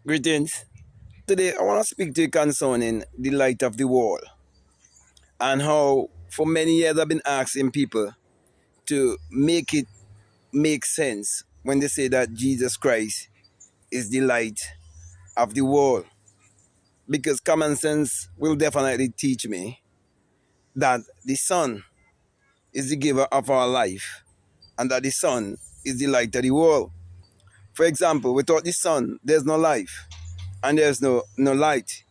Greetings. Today, I want to speak to you concerning the light of the world and how, for many years, I've been asking people to make it make sense when they say that Jesus Christ is the light of the world. Because common sense will definitely teach me that the sun is the giver of our life and that the sun is the light of the world. For example, without the sun, there's no life and there's no light.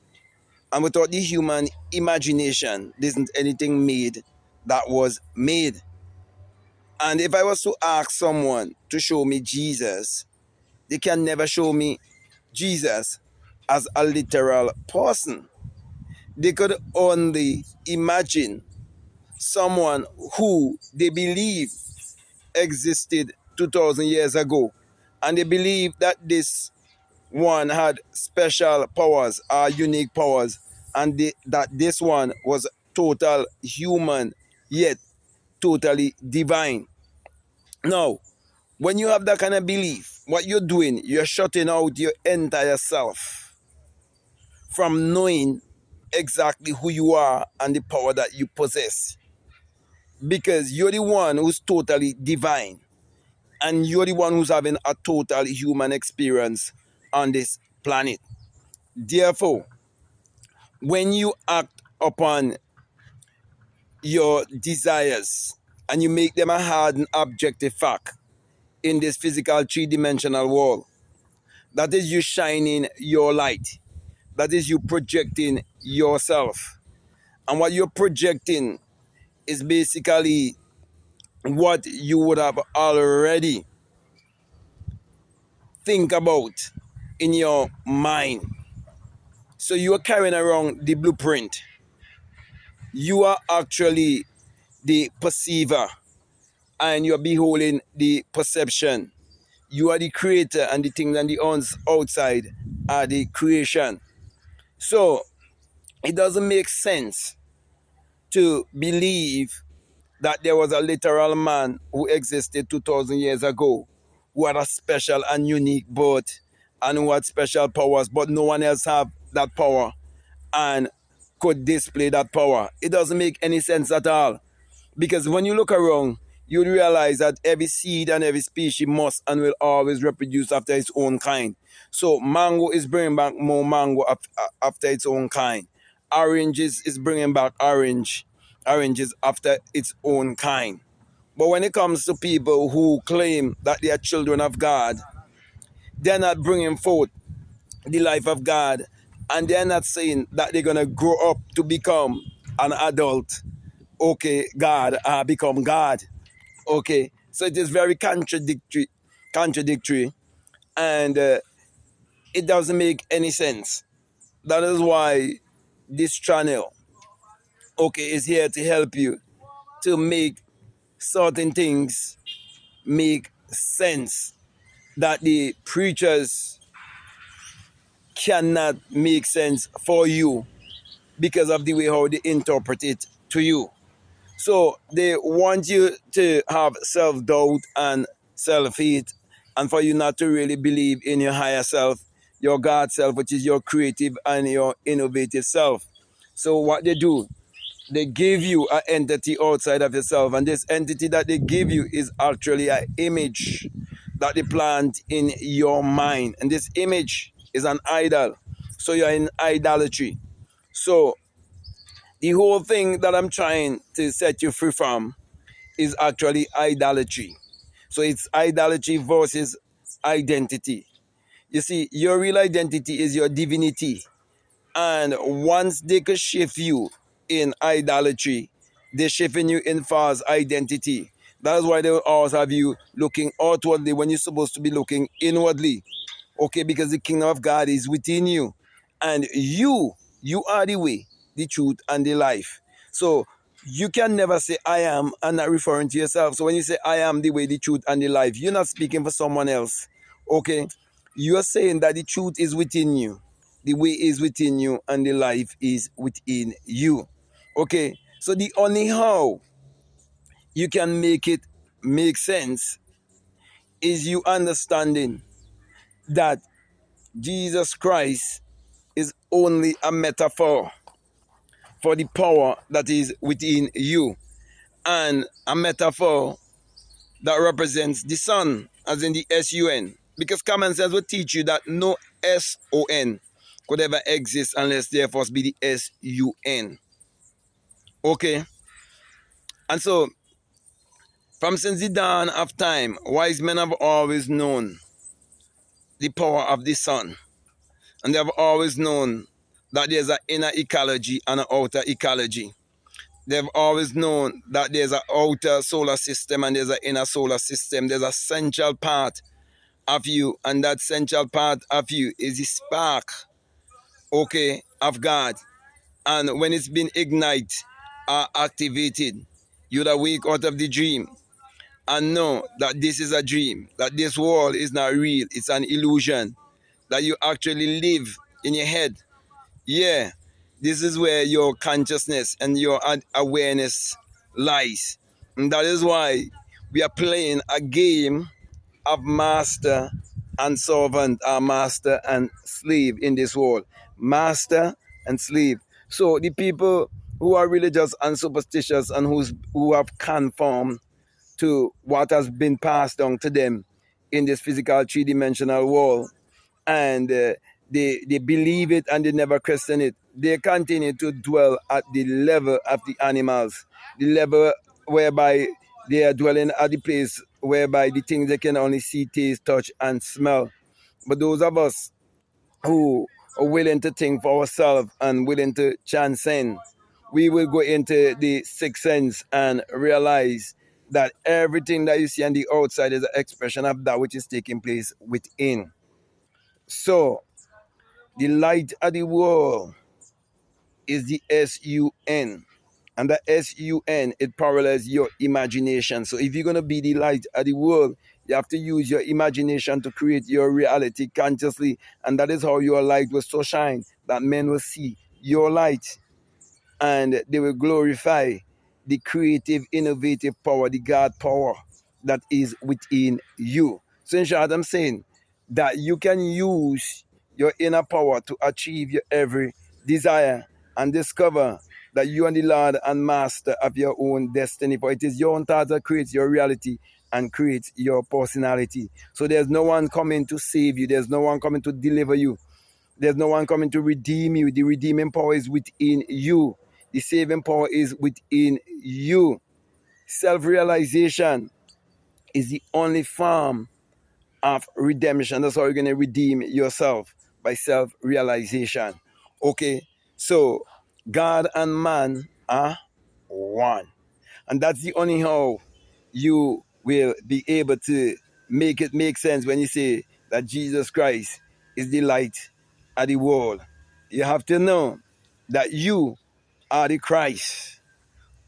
And without the human imagination, there isn't anything made that was made. And if I was to ask someone to show me Jesus, they can never show me Jesus as a literal person. They could only imagine someone who they believe existed 2000 years ago. And they believe that this one had special powers, unique powers, and that this one was total human, yet totally divine. Now, when you have that kind of belief, what you're doing, you're shutting out your entire self from knowing exactly who you are and the power that you possess. Because you're the one who's totally divine, and you're the one who's having a total human experience on this planet. Therefore, when you act upon your desires and you make them a hard and objective fact in this physical three-dimensional world, that is you shining your light. That is you projecting yourself. And what you're projecting is basically what you would have already think about in your mind. So you are carrying around the blueprint. You are actually the perceiver and you're beholding the perception. You are the creator and the things on the outside are the creation. So it doesn't make sense to believe that there was a literal man who existed 2000 years ago who had a special and unique birth and who had special powers, but no one else have that power and could display that power. It doesn't make any sense at all. Because when you look around, you realize that every seed and every species must and will always reproduce after its own kind. So mango is bringing back more mango after its own kind. Oranges is bringing back oranges after its own kind. But when it comes to people who claim that they are children of God, they're not bringing forth the life of God, and they're not saying that they're going to grow up to become an adult. Okay, God, become God. Okay, so it is very contradictory, and it doesn't make any sense. That is why this channel, okay, is here to help you to make certain things make sense that the preachers cannot make sense for you because of the way how they interpret it to you. So they want you to have self-doubt and self-hate, and for you not to really believe in your higher self, your God self, which is your creative and your innovative self. So what they do, they give you an entity outside of yourself, and this entity that they give you is actually an image that they plant in your mind, and this image is an idol. So you're in idolatry. So the whole thing that I'm trying to set you free from is actually idolatry. So it's idolatry versus identity. You see, your real identity is your divinity. And once they could shift you in idolatry, they're shifting you in false identity. That is why they will always have you looking outwardly when you're supposed to be looking inwardly. Okay, because the kingdom of God is within you. And you are the way, the truth, and the life. So you can never say I am and not referring to yourself. So when you say I am the way, the truth, and the life, you're not speaking for someone else. Okay? You're saying that the truth is within you, the way is within you, and the life is within you. Okay? So the only how you can make it make sense is you understanding that Jesus Christ is only a metaphor for the power that is within you, and a metaphor that represents the Son, as in the S-U-N. Because common sense will teach you that no S-O-N could ever exist unless there first be the S-U-N. Okay? And so, from since the dawn of time, wise men have always known the power of the sun. And they have always known that there's an inner ecology and an outer ecology. They've always known that there's an outer solar system and there's an inner solar system. There's a central part of you, and that central part of you is the spark, okay, of God. And when it's been ignited or activated, you'd awake out of the dream and know that this is a dream, that this world is not real, it's an illusion, that you actually live in your head. Yeah, this is where your consciousness and your awareness lies. And that is why we are playing a game of master and servant, or master and slave in this world. Master and slave. So the people who are religious and superstitious and who have conformed to what has been passed down to them in this physical three-dimensional world, and they believe it and they never question it. They continue to dwell at the level of the animals, the level whereby they are dwelling at the place whereby the things they can only see, taste, touch, and smell. But those of us who are willing to think for ourselves and willing to transcend, we will go into the sixth sense and realize that everything that you see on the outside is an expression of that which is taking place within. So, the light of the world is the S-U-N. And the S-U-N, it parallels your imagination. So if you're going to be the light of the world, you have to use your imagination to create your reality consciously. And that is how your light will so shine that men will see your light and they will glorify the creative, innovative power, the God power that is within you. So in short, I'm saying that you can use your inner power to achieve your every desire and discover that you are the Lord and Master of your own destiny. For it is your own thought that creates your reality and creates your personality. So there's no one coming to save you. There's no one coming to deliver you. There's no one coming to redeem you. The redeeming power is within you. The saving power is within you. Self-realization is the only form of redemption. That's how you're going to redeem yourself, by self-realization. Okay? So, God and man are one. And that's the only how you will be able to make it make sense when you say that Jesus Christ is the light of the world. You have to know that you are the Christ.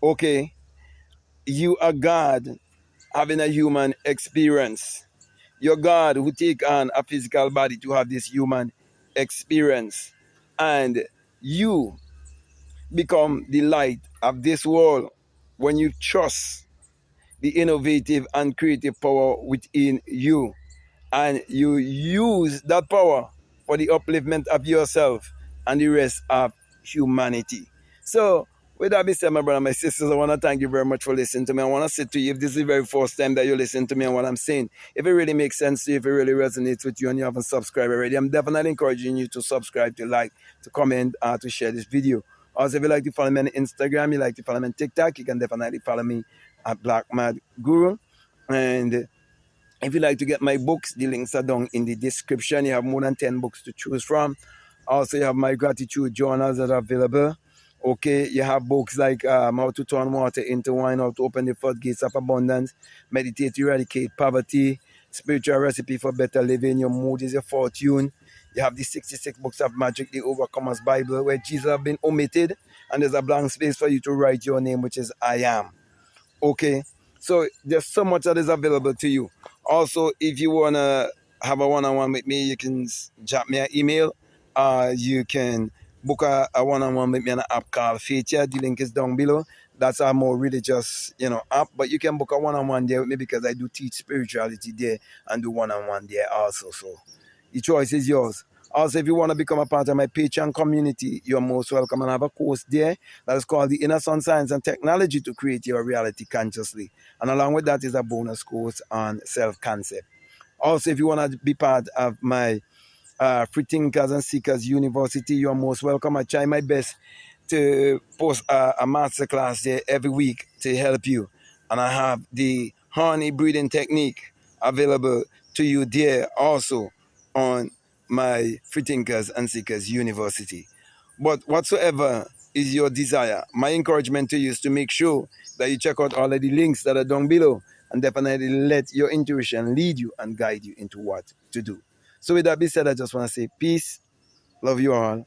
Okay? You are God having a human experience. You're God who take on a physical body to have this human experience. And you become the light of this world when you trust the innovative and creative power within you. And you use that power for the upliftment of yourself and the rest of humanity. So, with that being said, my brother, my sisters, I want to thank you very much for listening to me. I want to say to you, if this is the very first time that you listen to me and what I'm saying, if it really makes sense to you, if it really resonates with you and you haven't subscribed already, I'm definitely encouraging you to subscribe, to like, to comment, to share this video. Also, if you like to follow me on Instagram, you like to follow me on TikTok, you can definitely follow me at Black Mad Guru. And if you like to get my books, the links are down in the description. You have more than 10 books to choose from. Also, you have my gratitude journals that are available. Okay, you have books like How to Turn Water into Wine, How to Open the Floodgates of Abundance, Meditate to Eradicate Poverty, Spiritual Recipe for Better Living, Your Mood is Your Fortune. You have the 66 books of magic, the Overcomer's Bible, where Jesus has been omitted, and there's a blank space for you to write your name, which is I Am. Okay, so there's so much that is available to you. Also, if you want to have a one-on-one with me, you can drop me an email. You can book a one-on-one with me on an app called Feature. The link is down below. That's a more religious, app. But you can book a one-on-one there with me because I do teach spirituality there and do one-on-one there also. So the choice is yours. Also, if you want to become a part of my Patreon community, you're most welcome. And I have a course there that is called The Inner Sun Science and Technology to Create Your Reality Consciously. And along with that is a bonus course on self-concept. Also, if you want to be part of my Free Thinkers and Seekers University, you're most welcome. I try my best to post a masterclass there every week to help you. And I have the honey breathing technique available to you there also on my Free Thinkers and Seekers University. But whatsoever is your desire, my encouragement to you is to make sure that you check out all of the links that are down below and definitely let your intuition lead you and guide you into what to do. So with that being said, I just want to say peace, love you all.